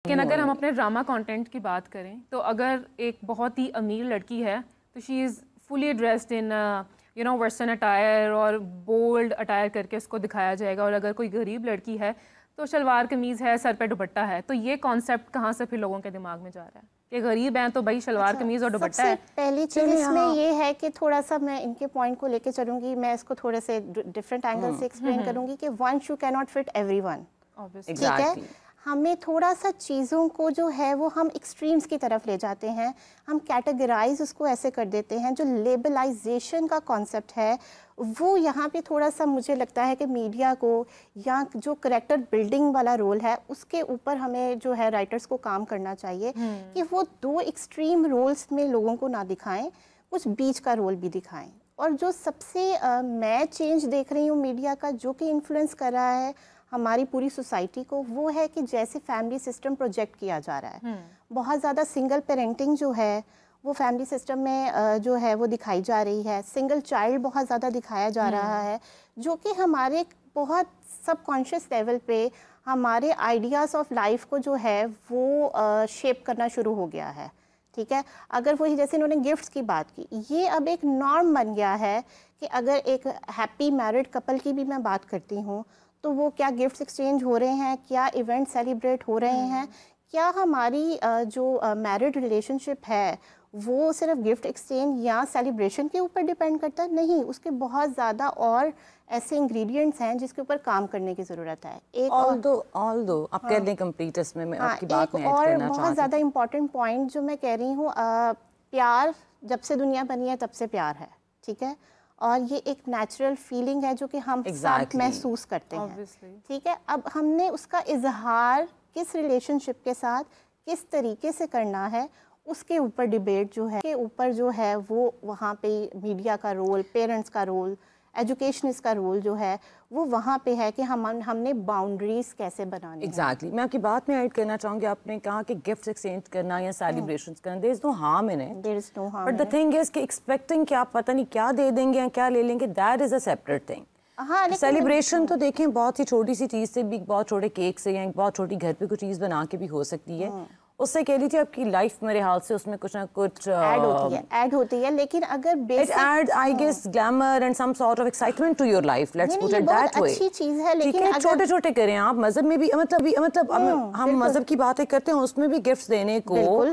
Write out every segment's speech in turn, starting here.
लेकिन अगर हम अपने ड्रामा कंटेंट की बात करें तो अगर एक बहुत ही अमीर लड़की है तो she is fully dressed in western attire और बोल्ड अटायर करके उसको दिखाया जाएगा, और अगर कोई गरीब लड़की है तो शलवार कमीज़ है, सर पे दुपट्टा है। तो ये कॉन्सेप्ट कहाँ से फिर लोगों के दिमाग में जा रहा है कि गरीब हैं तो भाई शलवार कमीज़ और दुपट्टा है। पहली चीज़ इसमें ये है कि थोड़ा सा मैं इनके पॉइंट को लेके चलूँगी, मैं इसको थोड़े से डिफरेंट एंगल से एक्सप्लेन करूँगी कि one shoe can not fit everyone, ठीक है। हमें थोड़ा सा चीज़ों को जो है वो हम एक्सट्रीम्स की तरफ ले जाते हैं, हम कैटेगराइज उसको ऐसे कर देते हैं। जो लेबलाइजेशन का कॉन्सेप्ट है वो यहाँ पे थोड़ा सा मुझे लगता है कि मीडिया को या जो करेक्टर बिल्डिंग वाला रोल है उसके ऊपर हमें जो है राइटर्स को काम करना चाहिए कि वो दो एक्सट्रीम रोल्स में लोगों को ना दिखाएं, कुछ बीच का रोल भी दिखाएं। और जो सबसे मैं चेंज देख रही हूँ मीडिया का जो कि इन्फ्लुएंस कर रहा है हमारी पूरी सोसाइटी को, वो है कि जैसे फैमिली सिस्टम प्रोजेक्ट किया जा रहा है, बहुत ज़्यादा सिंगल पेरेंटिंग जो है वो फैमिली सिस्टम में जो है वो दिखाई जा रही है। सिंगल चाइल्ड बहुत ज़्यादा दिखाया जा रहा है, जो कि हमारे बहुत सबकॉन्शियस लेवल पे हमारे आइडियाज़ ऑफ लाइफ को जो है वो शेप करना शुरू हो गया है, ठीक है। अगर वही जैसे इन्होंने गिफ्ट्स की बात की, ये अब एक नॉर्म बन गया है कि अगर एक हैप्पी मैरिड कपल की भी मैं बात करती हूँ तो वो क्या गिफ्ट्स एक्सचेंज हो रहे हैं, क्या इवेंट सेलिब्रेट हो रहे हैं, क्या हमारी जो मैरिड रिलेशनशिप है वो सिर्फ गिफ्ट एक्सचेंज या सेलिब्रेशन के ऊपर डिपेंड करता है? नहीं, उसके बहुत ज़्यादा और ऐसे इंग्रेडिएंट्स हैं जिसके ऊपर काम करने की ज़रूरत है। एक ऑल्दो आप कह लें कंप्लीट, इसमें मैं आपकी बात में ऐड करना चाहती हूं। बहुत ज़्यादा इंपॉर्टेंट पॉइंट जो मैं कह रही हूँ, प्यार जब से दुनिया बनी है तब से प्यार है, ठीक है। और ये एक नेचुरल फीलिंग है जो कि हम सब महसूस करते हैं, ठीक है। अब हमने उसका इजहार किस रिलेशनशिप के साथ किस तरीके से करना है उसके ऊपर डिबेट जो है, के ऊपर जो है वो वहाँ पे मीडिया का रोल, पेरेंट्स का रोल, एजुकेशनिस्ट का रोल जो है वो वहाँ पे है कि हमने बाउंड्रीज कैसे बनानी है। मैं आपकी बात में ऐड करना चाहूँगी, आपने कहा कि गिफ्ट्स एक्सचेंज करना या सेलिब्रेशंस करना, there is no harm in it, there is no harm, but the thing is कि एक्सपेक्टिंग कि आप पता नहीं क्या दे देंगे या क्या ले लेंगे, that is a separate thing. हाँ, सेलिब्रेशन तो देखें बहुत ही छोटी सी चीज़ से भी, बहुत छोटे केक से या एक बहुत छोटी घर पे कोई चीज़ बना के भी हो सकती है, उससे कह लीजिए आपकी लाइफ मेरे हाल से उसमें कुछ ना कुछ ऐड होती है। लेकिन अगर basic it add I guess glamour and some sort of excitement to your life, let's put it that way. अच्छी चीज है, लेकिन अगर छोटे छोटे करें आप, मजहब में भी मतलब हम मजहब की बातें करते हैं, उसमें भी गिफ्ट्स देने को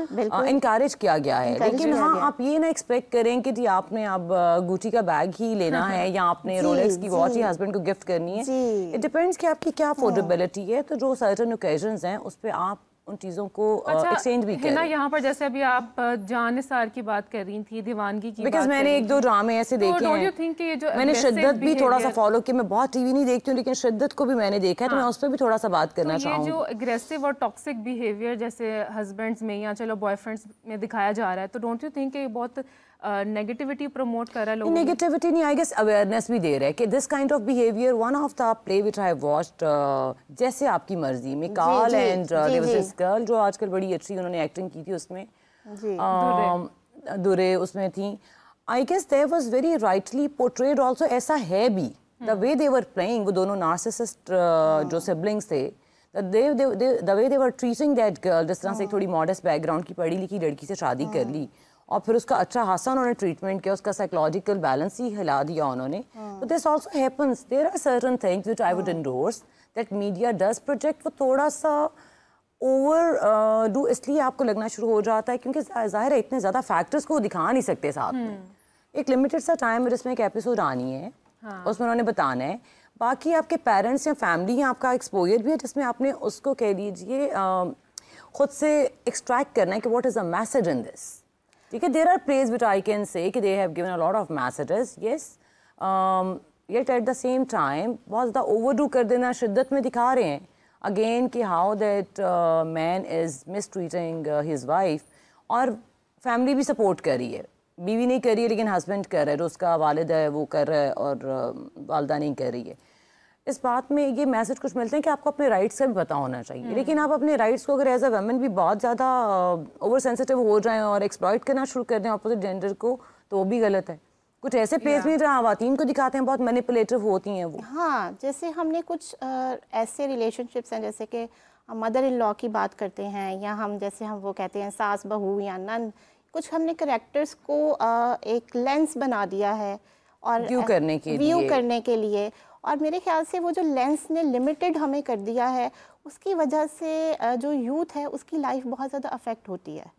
इनकरेज किया गया है। लेकिन हाँ, आप ये ना एक्सपेक्ट करें कि जी आपने अब गुची का बैग ही लेना है या आपने रोलेक्स की वॉच ही हस्बैंड को गिफ्ट करनी है। इट डिपेंड्स कि आपकी क्या अफोर्डेबिलिटी है। तो जो सर्टेन ओकेजन्स हैं उस पर आप उन चीजों को एक्सचेंज भी करें। यहाँ पर जैसे अभी आप जान निसार की बात कर रही थी, दीवानगी की, बिकॉज मैंने एक दो ड्रामे ऐसे देखे हैं। मैंने शिद्दत भी थोड़ा सा फॉलो किया, मैं बहुत टीवी नहीं देखती हूँ लेकिन शिद्दत को भी मैंने देखा है, तो मैं उस पर भी थोड़ा सा बात करना चाहूँगी। जो एग्रेसिव और टॉक्सिक बिहेवियर जैसे हस्बैंड्स में या चलो बॉयफ्रेंड्स में दिखाया जा रहा है, तो डोंट यू थिंक ये बहुत नेगेटिविटी प्रमोट कर रहा है? नेगेटिविटी नहीं, आई गेस अवेयरनेस भी दे रहा है कि this kind of behaviour, one of the play which I watched, जैसे आपकी मर्जी में, Karl and there was this girl जो आजकल बड़ी अच्छी उन्होंने एक्टिंग की थी उसमें, दुरे उसमें थी। I guess there was very rightly portrayed also, ऐसा है भी the way they were playing, वो दोनों नार्सिसिस्ट जो सिबलिंग्स थे, the way they were treating that girl, जिस तरह से थोड़ी मॉडेस्ट बैकग्राउंड की पढ़ी लिखी लड़की से शादी कर ली और फिर उसका अच्छा खासा उन्होंने ट्रीटमेंट किया, उसका साइकोलॉजिकल बैलेंस ही हिला दिया उन्होंने। तो this also happens, there are certain things which I would endorse that media does project. वो थोड़ा सा ओवर डू इसलिए आपको लगना शुरू हो जाता है क्योंकि जाहिर है इतने ज़्यादा फैक्टर्स को दिखा नहीं सकते साथ में। एक लिमिटेड सा टाइम है जिसमें एक एपिसोड आनी है, उसमें उन्होंने बताना है, बाकी आपके पेरेंट्स या फैमिली या आपका एक्सपोजर भी है जिसमें आपने उसको कह लीजिए खुद से एक्सट्रैक्ट करना है कि what is the message in this. ठीक है, there are places which I can say कि they have given a lot of messages, yes, yet at the same time बहुत ज़्यादा ओवरडू कर देना, शिद्दत में दिखा रहे हैं अगेन कि how that man is mistreating his wife, और फैमिली भी सपोर्ट कर रही है, बीवी नहीं कर रही है लेकिन हस्बैंड कर रहा है, जो उसका वालिद है वो कर रहा है और वालदा नहीं कर रही है। इस बात में ये मैसेज कुछ मिलते हैं कि आपको अपने राइट्स का भी पता होना चाहिए, लेकिन आप अपने राइट्स को अगर एज अ वुमेन भी बहुत ज़्यादा ओवर सेंसिटिव हो जाएं और एक्सप्लॉइट करना शुरू कर दें अपोजिट जेंडर को, तो वो भी गलत है। कुछ ऐसे प्लेस में जहाँ ख़वातीन को दिखाते हैं बहुत मैनिपुलेटिव होती हैं वो। हाँ, जैसे हमने कुछ ऐसे रिलेशनशिप्स हैं जैसे कि हम मदर इन लॉ की बात करते हैं, या हम जैसे हम वो कहते हैं सास बहू या नंद, कुछ हमने करेक्टर्स को एक लेंस बना दिया है और व्यू करने के लिए। और मेरे ख्याल से वो जो लेंस ने लिमिटेड हमें कर दिया है, उसकी वजह से जो यूथ है उसकी लाइफ बहुत ज़्यादा अफेक्ट होती है।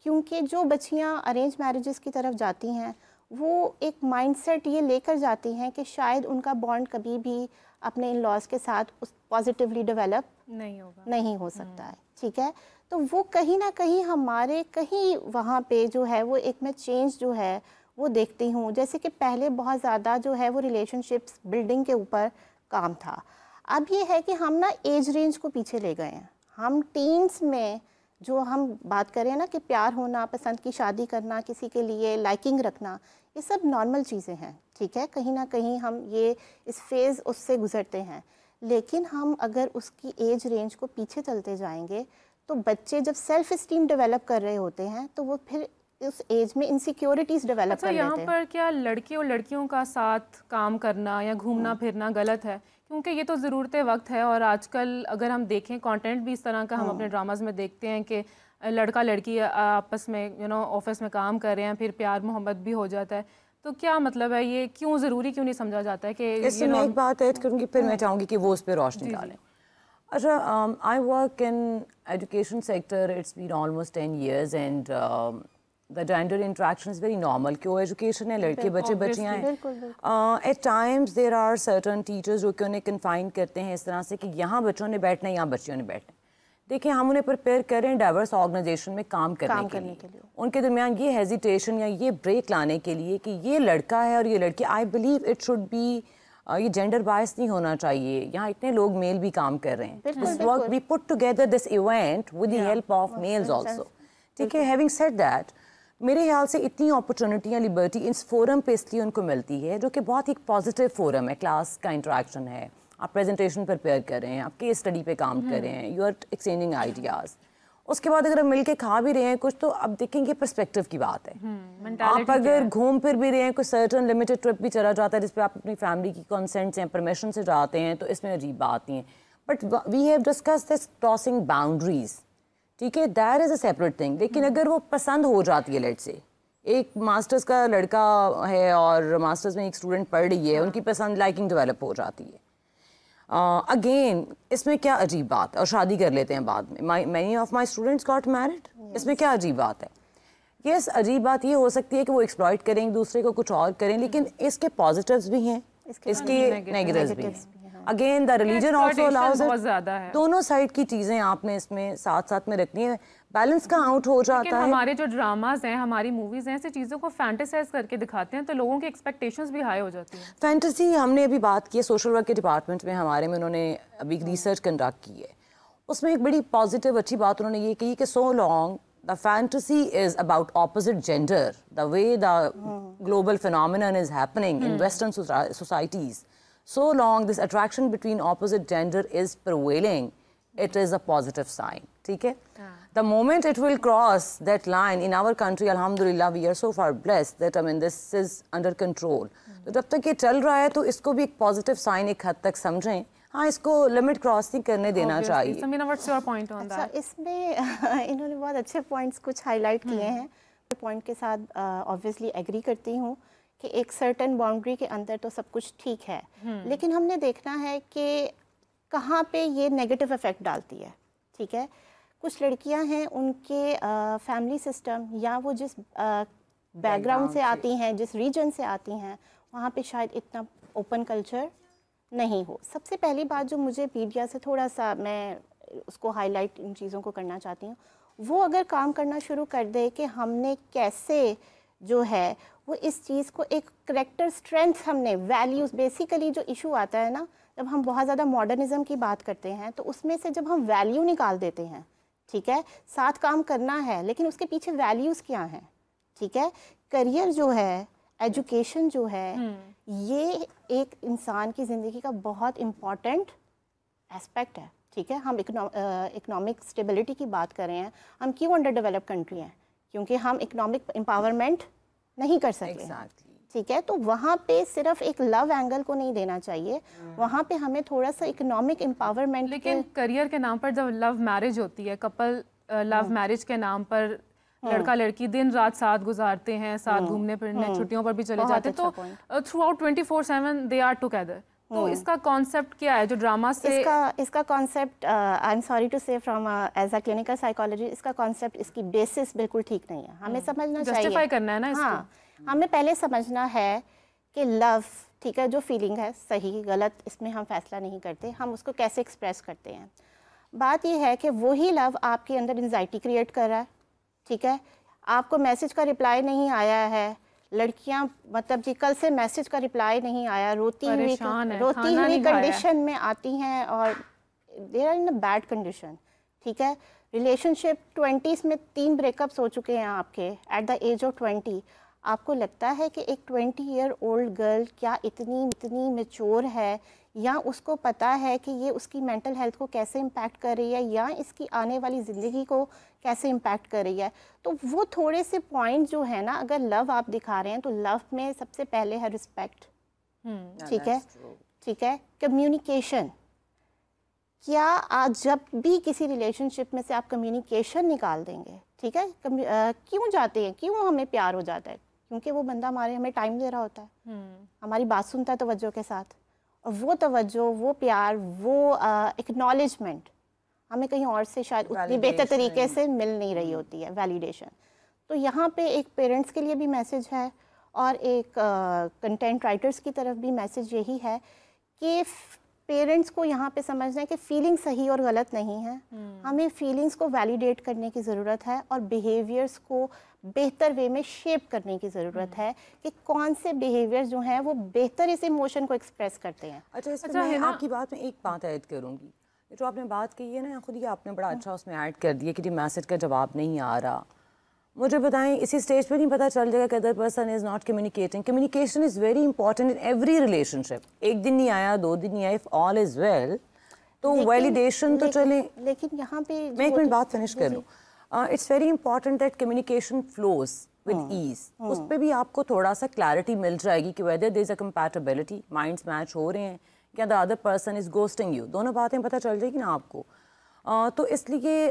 क्योंकि जो बच्चियां अरेंज मैरिजेस की तरफ जाती हैं वो एक माइंडसेट ये लेकर जाती हैं कि शायद उनका बॉन्ड कभी भी अपने इन लॉज के साथ उस पॉजिटिवली डेवलप नहीं हो सकता है, ठीक है। तो वो कहीं ना कहीं हमारे कहीं वहाँ पे जो है वो एक मैं चेंज जो है वो देखती हूँ। जैसे कि पहले बहुत ज़्यादा जो है वो रिलेशनशिप्स बिल्डिंग के ऊपर काम था, अब ये है कि हम ना एज रेंज को पीछे ले गए हैं। हम टीन्स में जो हम बात करें ना कि प्यार होना, पसंद की शादी करना, किसी के लिए लाइकिंग रखना, ये सब नॉर्मल चीज़ें हैं, ठीक है। कहीं ना कहीं हम ये इस फेज़ उससे गुजरते हैं, लेकिन हम अगर उसकी एज रेंज को पीछे चलते जाएंगे तो बच्चे जब सेल्फ इस्टीम डेवलप कर रहे होते हैं तो वो फिर उस एज में इनसिक्योरिटीज़ डेवलप कर लेते हैं। यहाँ पर क्या लड़के और लड़कियों का साथ काम करना या घूमना फिरना गलत है? क्योंकि ये तो ज़रूरत वक्त है, और आजकल अगर हम देखें कंटेंट भी इस तरह का हम अपने ड्रामाज में देखते हैं कि लड़का लड़की आपस में ऑफिस में काम कर रहे हैं, फिर प्यार मोहब्बत भी हो जाता है। तो क्या मतलब है, ये क्यों ज़रूरी क्यों नहीं समझा जाता है कि इसमें एक बात ऐड करूँगी, फिर मैं चाहूँगी कि वो उस पर रोशनी डालें। अच्छा, I work in education sector, it's been almost 10 years and the gender interaction is very normal। क्यों एजुकेशन है, लड़के बच्चे बच्चियाँ हैं। At times there are certain teachers जो कि उन्हें कन्फाइन करते हैं इस तरह से कि यहाँ बच्चों ने बैठना है, यहाँ बच्चियों ने बैठना है। देखिए, हम उन्हें प्रिपेयर करें डाइवर्स ऑर्गेनाइजेशन में काम करने के लिए। उनके दरमियान ये हेजिटेशन या ये ब्रेक लाने के लिए कि ये लड़का है और ये लड़की, I believe it should be, ये जेंडर बायस नहीं होना चाहिए। यहाँ इतने लोग मेल भी काम कर रहे हैं। This work we put together this event with the help of males also, ठीक है। हैविंग सेड दैट, मेरे ख्याल से इतनी अपॉर्चुनिटियाँ लिबर्टी इस फोरम पे इसलिए उनको मिलती है जो कि बहुत एक पॉजिटिव फोरम है। क्लास का इंटरेक्शन है, आप प्रेजेंटेशन प्रिपेयर कर रहे हैं, आप केस स्टडी पे काम कर रहे हैं, यू आर एक्सचेंजिंग आइडियाज़। उसके बाद अगर हम मिल के खा भी रहे हैं कुछ, तो अब देखेंगे पर्सपेक्टिव की बात है। आप अगर घूम फिर भी रहे हैं, कोई सर्टन लिमिटेड ट्रिप भी चला जाता है जिस पर आप अपनी फैमिली की कंसेंट से परमिशन से जाते हैं, तो इसमें अजीब बात नहीं है। But we have discuss this crossing boundaries, ठीक है, that is a separate thing. लेकिन अगर वो पसंद हो जाती है, लेट से एक मास्टर्स का लड़का है और मास्टर्स में एक स्टूडेंट पढ़ रही है, उनकी पसंद लाइकिंग डेवलप हो जाती है, अगेन इसमें क्या अजीब बात है, और शादी कर लेते हैं बाद में। Many of my students got married, इसमें क्या अजीब बात है? यस, अजीब बात ये हो सकती है कि वो एक्सप्लॉइट करें दूसरे को, कुछ और करें, लेकिन इसके पॉजिटिव्स भी हैं, इसके नेगेटिव्स भी हैं। Again the religion also allows it. दोनों साइड की चीज़ें आपने इसमें साथ साथ में रखनी है, बैलेंस का आउट हो जाता है। हमारे जो ड्रामाज हैं, हमारी मूवीज हैं, ऐसी चीज़ों को फैंटेसाइज करके दिखाते हैं, तो लोगों की एक्सपेक्टेशंस भी हाई हो जाती हैं। फैंटेसी हमने अभी बात की है, सोशल वर्क के डिपार्टमेंट में हमारे में उन्होंने अभी रिसर्च कंडक्ट की है, उसमें एक बड़ी पॉजिटिव अच्छी बात उन्होंने ये कही कि so long the fantasy is about opposite gender, the way the global phenomenon is happening in Western societies, so long this attraction between opposite gender is prevailing, it is a positive sign, ठीक है? The moment it will cross that line in our country, alhamdulillah, we are so far blessed that I mean this is under control. तो जब तक ये चल रहा है तो इसको भी एक positive sign एक हद तक समझें। हाँ, इसको लिमिट क्रॉस नहीं करने देना चाहिए। Samina, what's your point on that? इसमें इन्होंने बहुत अच्छे पॉइंट्स कुछ हाईलाइट किए हैं। पॉइंट के साथ ऑब्वियसली एग्री करती हूँ कि एक सर्टेन बाउंड्री के अंदर तो सब कुछ ठीक है, लेकिन हमने देखना है कि कहाँ पे ये नेगेटिव इफेक्ट डालती है, ठीक है। कुछ लड़कियाँ हैं, उनके फैमिली सिस्टम या वो जिस बैकग्राउंड से आती हैं, जिस रीजन से आती हैं, वहाँ पे शायद इतना ओपन कल्चर नहीं हो। सबसे पहली बात जो मुझे मीडिया से थोड़ा सा मैं उसको हाईलाइट इन चीज़ों को करना चाहती हूँ, वो अगर काम करना शुरू कर दे कि हमने कैसे जो है वो इस चीज़ को एक करेक्टर स्ट्रेंथ, हमने वैल्यूज़, बेसिकली जो इशू आता है ना, जब हम बहुत ज़्यादा मॉडर्निज्म की बात करते हैं तो उसमें से जब हम वैल्यू निकाल देते हैं, ठीक है, साथ काम करना है लेकिन उसके पीछे वैल्यूज़ क्या हैं, ठीक है, करियर जो है, एजुकेशन जो है, ये एक इंसान की ज़िंदगी का बहुत इम्पॉर्टेंट एस्पेक्ट है, ठीक है। हम इकोनॉमिक स्टेबिलिटी की बात कर रहे हैं, हम क्यों अंडर डेवलप्ड कंट्री हैं? क्योंकि हम इकोनॉमिक एम्पावरमेंट नहीं कर सकते, ठीक है, तो वहाँ पे सिर्फ एक लव एंगल को नहीं देना चाहिए, वहाँ पे हमें थोड़ा सा इकोनॉमिक एम्पावरमेंट। लेकिन करियर के नाम पर जब लव मैरिज होती है, कपल लव मैरिज के नाम पर लड़का लड़की दिन रात साथ गुजारते हैं, साथ घूमने फिरने, छुट्टियों पर भी चले जाते हैं, तो throughout 24/7 they are together. तो इसका कॉन्सेप्ट क्या है जो ड्रामा से? इसका concept, I am sorry to say from as a clinical psychology, इसका कॉन्सेप्ट, इसकी बेसिस बिल्कुल ठीक नहीं है। हमें समझना चाहिए, जस्टिफाई करना है ना इसको। हाँ, हमें पहले समझना है कि लव, ठीक है, जो फीलिंग है, सही गलत इसमें हम फैसला नहीं करते, हम उसको कैसे एक्सप्रेस करते हैं। बात यह है कि वही लव आपके अंदर एंजाइटी क्रिएट कर रहा है, ठीक है, आपको मैसेज का रिप्लाई नहीं आया है, लड़कियां मतलब जी कल से मैसेज का रिप्लाई नहीं आया, रोती हुई कंडीशन में आती हैं और they are in a bad condition, ठीक है। रिलेशनशिप 20s में 3 ब्रेकअप्स हो चुके हैं आपके एट द एज ऑफ 20। आपको लगता है कि एक 20-year-old गर्ल क्या इतनी मैच्योर है, या उसको पता है कि ये उसकी मेंटल हेल्थ को कैसे इम्पैक्ट कर रही है, या इसकी आने वाली ज़िंदगी को कैसे इम्पैक्ट कर रही है। तो वो थोड़े से पॉइंट जो है ना, अगर लव आप दिखा रहे हैं तो लव में सबसे पहले है रिस्पेक्ट, ठीक है, ठीक है, कम्युनिकेशन। क्या आज जब भी किसी रिलेशनशिप में से आप कम्युनिकेशन निकाल देंगे, ठीक है, क्यों जाते हैं, क्यों हमें प्यार हो जाता है, क्योंकि वो बंदा हमें टाइम दे रहा होता है, हमारी बात सुनता है तवज्जो के साथ, और वो तवज्जो, वो प्यार, वो एक्नॉलेजमेंट हमें कहीं और से शायद उतनी बेहतर तरीके से मिल नहीं रही होती है, वैलिडेशन। तो यहाँ पे एक पेरेंट्स के लिए भी मैसेज है और एक कंटेंट राइटर्स की तरफ भी मैसेज यही है कि पेरेंट्स को यहाँ पे समझना है कि फीलिंग सही और गलत नहीं है, हमें फीलिंग्स को वैलिडेट करने की ज़रूरत है और बिहेवियर्स को बेहतर वे में शेप करने की ज़रूरत है कि कौन से बिहेवियर्स जो हैं वो बेहतर इस इमोशन को एक्सप्रेस करते हैं। अच्छा, मैं आपकी बात में एक बात ऐड करूँगी, जो आपने बात कही है ना, खुद ही आपने बड़ा अच्छा उसमें ऐड कर दिया कि मैसेज का जवाब नहीं आ रहा। मुझे बताएं, इसी स्टेज पे नहीं पता चल जाएगा कि other person is not communicating. Communication is very important in every relationship. एक दिन नहीं आया, 2 दिन नहीं आया, इफ ऑल इज़ वेल तो वैलिडेशन तो चले। लेकिन यहाँ पे मैं एक मिनट बात फिनिश कर लूँ। It's very important that communication flows with ease. उस पर भी आपको थोड़ा सा क्लैरिटी मिल जाएगी कि whether there is a compatibility, minds match हो रहे हैं, क्या the other person is ghosting you, दोनों बातें पता चल जाएगी ना आपको। तो इसलिए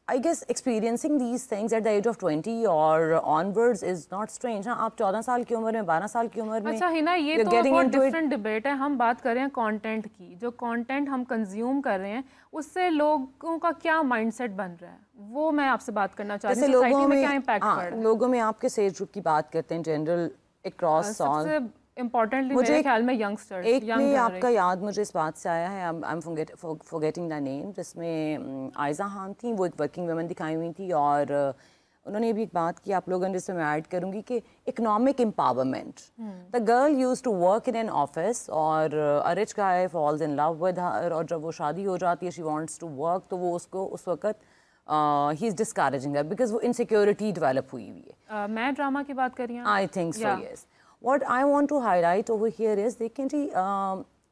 I guess experiencing these things at the age of 20 or onwards is not strange. हाँ, आप 14 साल की उम्र में, 12 साल की उम्र में, अच्छा हिना, ये तो बहुत डिफरेंट डिबेट है। हम बात कर रहे हैं कंटेंट की, जो कंटेंट हम कंज्यूम कर रहे हैं उससे लोगों का क्या माइंडसेट बन रहा है, वो मैं आपसे बात करना चाहती हूँ। सोसाइटी में क्या इम्पैक्ट पड़ रहा है? लोगों में आप किस एज ग्रुप की बात करते हैं जनरल अक्रॉस ऑल? इम्पोर्टेंटली मेरे ख्याल में यंगस्टर्स। एक में आपका याद मुझे इस बात से आया है, I am forgetting the name, जिसमें आयजा खान थी, वो एक वर्किंग वुमन दिखाई हुई थी और उन्होंने भी एक बात की आप लोगों ने, जिसमें मैं ऐड करूंगी कि economic empowerment. The girl used to work in an office और a rich guy falls in love with her, और जब वो शादी हो जाती है, शी वांट्स टू वर्क, तो वो उसको उस वक्त he is discouraging her because वो इनसिक्योरिटी डेवलप हुई है। मैं ड्रामा की बात कर रही हूँ। I think so, yes. What I want to highlight over here is देखें जी,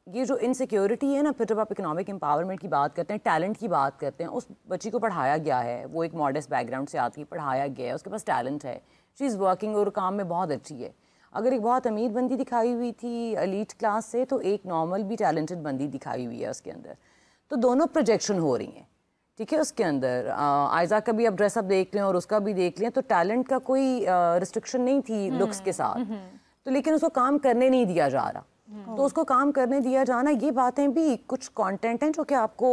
ये जो इनसिक्योरिटी है ना, फिर जब आप इकोनॉमिक एम्पावरमेंट की बात करते हैं, टैलेंट की बात करते हैं, उस बच्ची को पढ़ाया गया है, वो एक मॉडेस्ट बैकग्राउंड से आती है, पढ़ाया गया है, उसके पास टैलेंट है, शी इज़ वर्किंग और काम में बहुत अच्छी है। अगर एक बहुत अमीर बंदी दिखाई हुई थी एलीट क्लास से, तो एक नॉर्मल भी टैलेंटेड बंदी दिखाई हुई है उसके अंदर, तो दोनों प्रोजेक्शन हो रही हैं, ठीक है। उसके अंदर आयजा का भी आप ड्रेसअप देख लें और उसका भी देख लें, तो टैलेंट का कोई रिस्ट्रिक्शन नहीं थी लुक्स के साथ, तो लेकिन उसको काम करने नहीं दिया जा रहा। तो उसको काम करने दिया जाना, ये बातें भी कुछ कंटेंट हैं जो कि आपको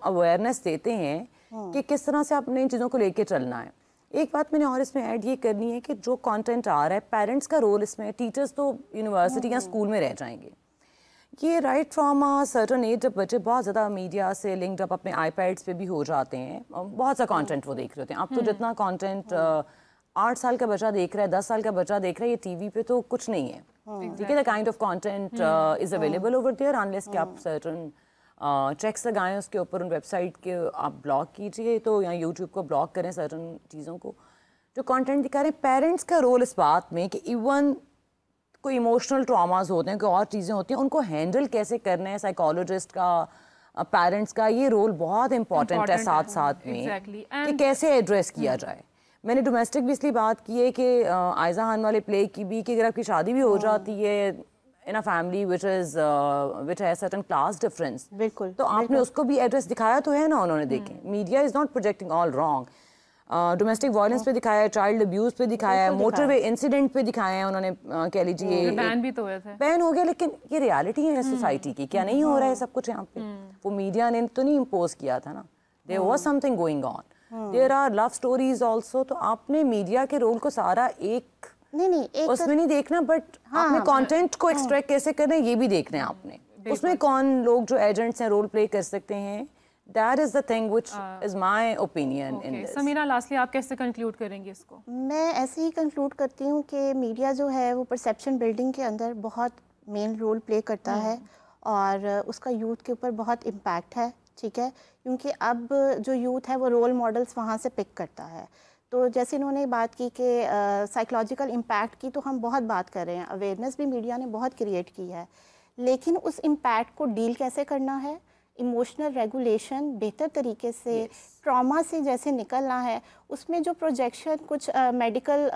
अवेयरनेस देते हैं कि किस तरह से आपने इन चीज़ों को लेके चलना है। एक बात मैंने और इसमें ऐड ये करनी है कि जो कंटेंट आ रहा है, पेरेंट्स का रोल इसमें, टीचर्स तो यूनिवर्सिटी या स्कूल में रह जाएंगे। ये right from a certain age, जब बच्चे बहुत ज़्यादा मीडिया से लिंक्ड अप अपने आईपैड्स पे भी हो जाते हैं, बहुत सा कंटेंट वो देख रहे होते हैं। अब तो जितना कंटेंट 8 साल का बच्चा देख रहा है, 10 साल का बच्चा देख रहा है, ये टीवी पे तो कुछ नहीं है, ठीक है। The kind of content is available over there, unless कि आप सर्टन चेक्स लगाएं उसके ऊपर, उन वेबसाइट के आप ब्लॉक कीजिए, तो या यूट्यूब को ब्लॉक करें सर्टन चीज़ों को जो कंटेंट दिखा रहे हैं। पेरेंट्स का रोल इस बात में कि इवन कोई इमोशनल ट्रॉमास होते हैं, कोई और चीज़ें होती हैं, उनको हैंडल कैसे करना है, साइकोलॉजिस्ट का, पेरेंट्स का ये रोल बहुत इंपॉर्टेंट है साथ साथ में कि कैसे एड्रेस किया जाए। मैंने डोमेस्टिक भी इसलिए बात की है कि आयजा खान वाले प्ले की भी, कि अगर आपकी शादी भी हो जाती है in a family which has certain class difference, बिल्कुल, तो आपने उसको भी एड्रेस दिखाया तो है ना उन्होंने। देखें, media is not projecting all wrong, domestic violence पे दिखाया है, चाइल्ड अब्यूज पे दिखाया है, मोटरवे इंसिडेंट पे दिखाया है उन्होंने, कह लीजिए बैन भी तो हुए थे, बैन हो गया, लेकिन ये रियलिटी है सोसाइटी की, क्या नहीं हो रहा है सब कुछ यहाँ पे? वो मीडिया ने तो नहीं इम्पोज किया था ना, there was something going on, there are love stories also. तो आपने मीडिया के रोल को सारा एक उसमें नहीं देखना, बट आपने कंटेंट को एक्सट्रैक्ट कैसे करना है ये भी देखना है आपने। उसमें कौन लोग जो एजेंट्स हैं रोल प्ले कर सकते हैं, that is the thing which is my opinion in this. Samira, lastly आप कैसे कंक्लूड करेंगे इसको? मैं ऐसे ही कंक्लूड करती हूँ कि मीडिया जो है वो परसेप्शन बिल्डिंग के अंदर बहुत मेन रोल प्ले करता है और उसका यूथ के ऊपर बहुत इम्पैक्ट है, ठीक है, क्योंकि अब जो यूथ है वो रोल मॉडल्स वहाँ से पिक करता है। तो जैसे इन्होंने बात की कि साइकोलॉजिकल इम्पैक्ट की तो हम बहुत बात कर रहे हैं, अवेयरनेस भी मीडिया ने बहुत क्रिएट की है, लेकिन उस इम्पैक्ट को डील कैसे करना है, इमोशनल रेगुलेशन बेहतर तरीके से, ट्रॉमा से जैसे निकलना है, उसमें जो प्रोजेक्शन कुछ मेडिकल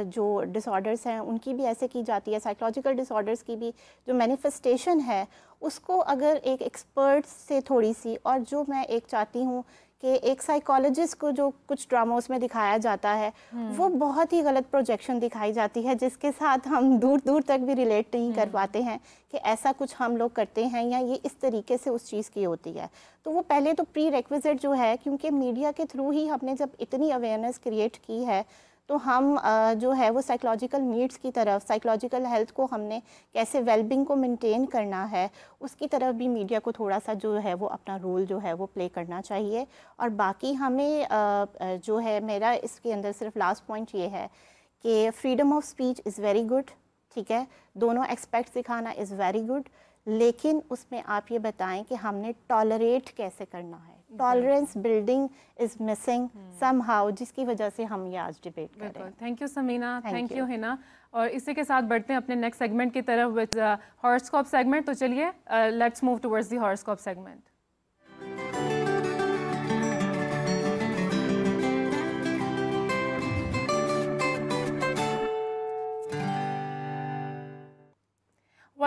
जो डिसऑर्डर्स हैं उनकी भी ऐसे की जाती है, साइकोलॉजिकल डिसऑर्डर्स की भी जो मैनिफेस्टेशन है उसको अगर एक एक्सपर्ट से थोड़ी सी, और जो मैं एक चाहती हूँ कि एक साइकोलॉजिस्ट को जो कुछ ड्रामास में दिखाया जाता है वो बहुत ही गलत प्रोजेक्शन दिखाई जाती है, जिसके साथ हम दूर दूर तक भी रिलेट नहीं कर पाते हैं कि ऐसा कुछ हम लोग करते हैं या ये इस तरीके से उस चीज़ की होती है। तो वो पहले तो प्री रेक्विजिट जो है, क्योंकि मीडिया के थ्रू ही हमने जब इतनी अवेयरनेस क्रिएट की है तो हम जो है वो साइकोलॉजिकल नीड्स की तरफ, साइकोलॉजिकल हेल्थ को हमने कैसे वेलबींग को मेंटेन करना है उसकी तरफ भी मीडिया को थोड़ा सा जो है वो अपना रोल जो है वो प्ले करना चाहिए। और बाकी हमें जो है मेरा इसके अंदर सिर्फ लास्ट पॉइंट ये है कि freedom of speech is very good, ठीक है, दोनों एक्सपेक्ट सिखाना इज़ वेरी गुड, लेकिन उसमें आप ये बताएं कि हमने टॉलरेट कैसे करना है। Tolerance building is missing somehow, जिसकी वजह से हम ये आज डिबेट कर रहे हैं। Thank you Samina, thank you Hina. और इसी के साथ बढ़ते हैं अपने नेक्स्ट सेगमेंट की तरफ विद हॉरोस्कोप सेगमेंट। तो चलिए let's move towards the horoscope segment.